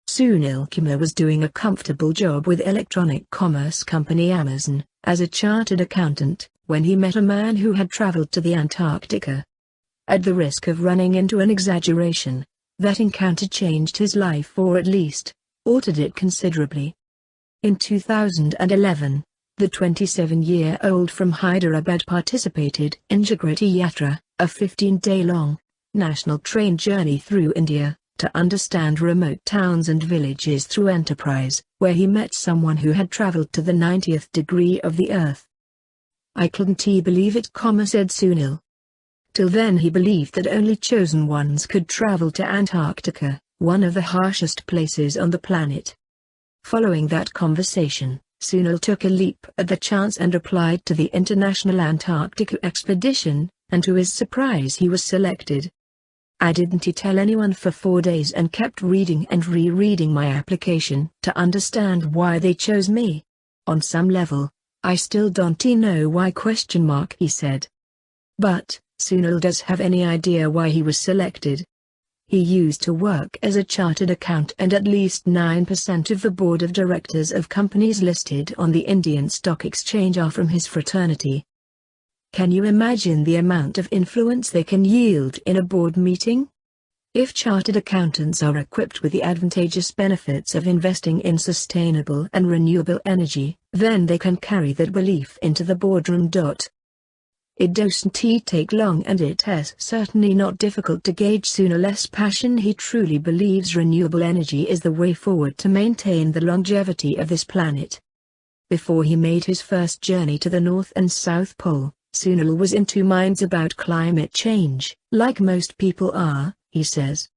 Sunil Kumar was doing a comfortable job with electronic commerce company Amazon, as a chartered accountant, when he met a man who had traveled to the Antarctica. At the risk of running into an exaggeration, that encounter changed his life, or at least, altered it considerably. In 2011, the 27-year-old from Hyderabad participated in Jagriti Yatra, a 15-day-long, national train journey through India, to understand remote towns and villages through enterprise, where he met someone who had traveled to the 90th degree of the Earth. "I couldn't believe it," said Sunil. Till then he believed that only chosen ones could travel to Antarctica, one of the harshest places on the planet. Following that conversation, Sunil took a leap at the chance and applied to the International Antarctica Expedition, and to his surprise he was selected. "I didn't tell anyone for 4 days and kept reading and rereading my application to understand why they chose me. On some level, I still don't know why?" he said. But, Sunil does have any idea why he was selected. He used to work as a chartered accountant, and at least 9% of the board of directors of companies listed on the Indian Stock Exchange are from his fraternity. Can you imagine the amount of influence they can yield in a board meeting? If chartered accountants are equipped with the advantageous benefits of investing in sustainable and renewable energy, then they can carry that belief into the boardroom. It doesn't take long, and it is certainly not difficult to gauge Sunil's passion. He truly believes renewable energy is the way forward to maintain the longevity of this planet. Before he made his first journey to the North and South Pole, Sunil was in two minds about climate change, like most people are, he says.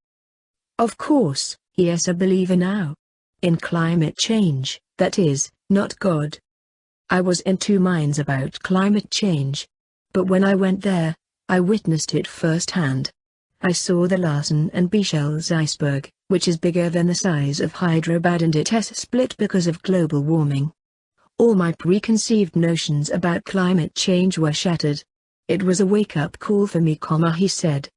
Of course, he is a believer now. In climate change, that is, not God. I was in two minds about climate change. But when I went there, I witnessed it firsthand. I saw the Larsen and Bichel's iceberg, which is bigger than the size of Hyderabad, and it has split because of global warming. All my preconceived notions about climate change were shattered. It was a wake-up call for me, he said.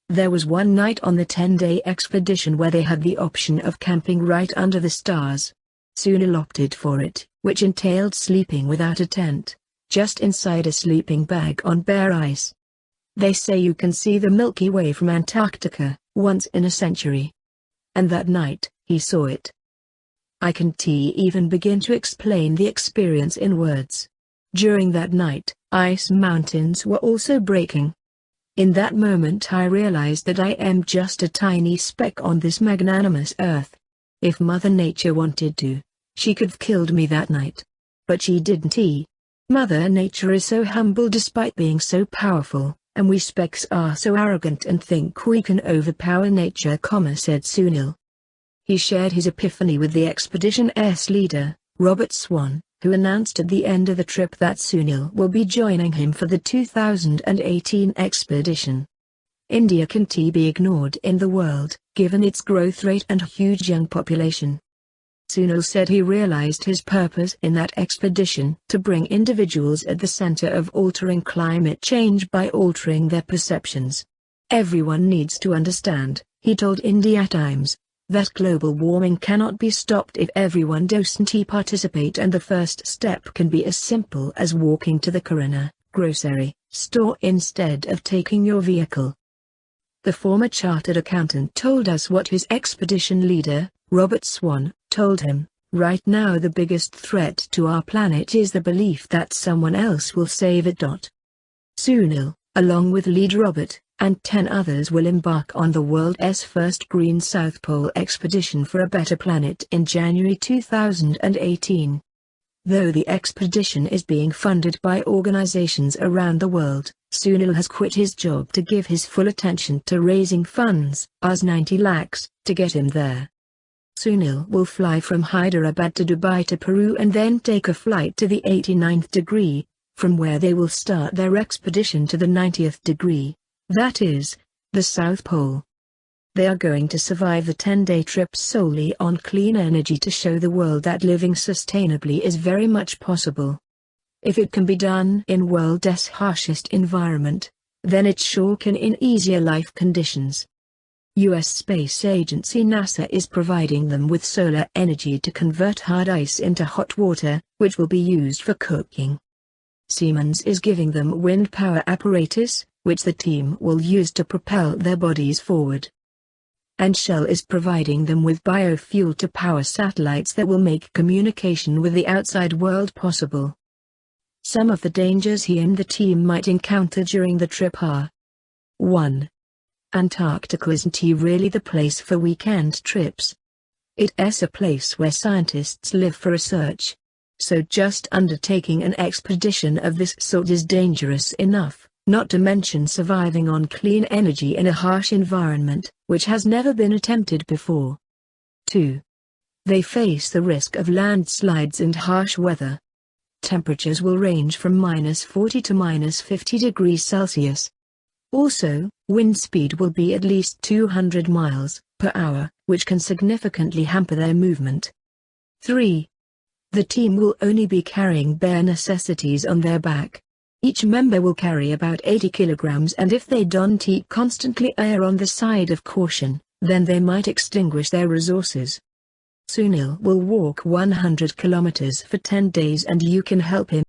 There was one night on the 10-day expedition where they had the option of camping right under the stars. Sunil opted for it, which entailed sleeping without a tent, just inside a sleeping bag on bare ice. They say you can see the Milky Way from Antarctica, once in a century. And that night, he saw it. I can't even begin to explain the experience in words. During that night, ice mountains were also breaking. In that moment I realized that I am just a tiny speck on this magnanimous earth. If Mother Nature wanted to, she could have killed me that night. But she didn't. Mother Nature is so humble despite being so powerful, and we specks are so arrogant and think we can overpower nature, said Sunil. He shared his epiphany with the expedition's leader, Robert Swan, who announced at the end of the trip that Sunil will be joining him for the 2018 expedition. India can't be ignored in the world, given its growth rate and huge young population. Sunil said he realized his purpose in that expedition to bring individuals at the center of altering climate change by altering their perceptions. Everyone needs to understand, he told India Times, that global warming cannot be stopped if everyone doesn't participate, and the first step can be as simple as walking to the Kirana grocery store instead of taking your vehicle. The former chartered accountant told us what his expedition leader, Robert Swan, told him. Right now the biggest threat to our planet is the belief that someone else will save it. Sunil, along with leader Robert, and 10 others will embark on the world's first Green South Pole expedition for a better planet in January 2018. Though the expedition is being funded by organizations around the world, Sunil has quit his job to give his full attention to raising funds, as 90 lakhs, to get him there. Sunil will fly from Hyderabad to Dubai to Peru and then take a flight to the 89th degree, from where they will start their expedition to the 90th degree. That is, the South Pole. They are going to survive the 10-day trip solely on clean energy to show the world that living sustainably is very much possible. If it can be done in world's harshest environment, then it sure can in easier life conditions. U.S. Space Agency NASA is providing them with solar energy to convert hard ice into hot water, which will be used for cooking. Siemens is giving them wind power apparatus, which the team will use to propel their bodies forward. And Shell is providing them with biofuel to power satellites that will make communication with the outside world possible. Some of the dangers he and the team might encounter during the trip are: 1. Antarctica isn't really the place for weekend trips. It's a place where scientists live for research. So just undertaking an expedition of this sort is dangerous enough, not to mention surviving on clean energy in a harsh environment, which has never been attempted before. 2. They face the risk of landslides and harsh weather. Temperatures will range from -40 to -50 degrees Celsius. Also, wind speed will be at least 200 miles per hour, which can significantly hamper their movement. 3. The team will only be carrying bare necessities on their back. Each member will carry about 80 kilograms, and if they don't constantly err on the side of caution, then they might extinguish their resources. Sunil will walk 100 kilometers for 10 days, and you can help him.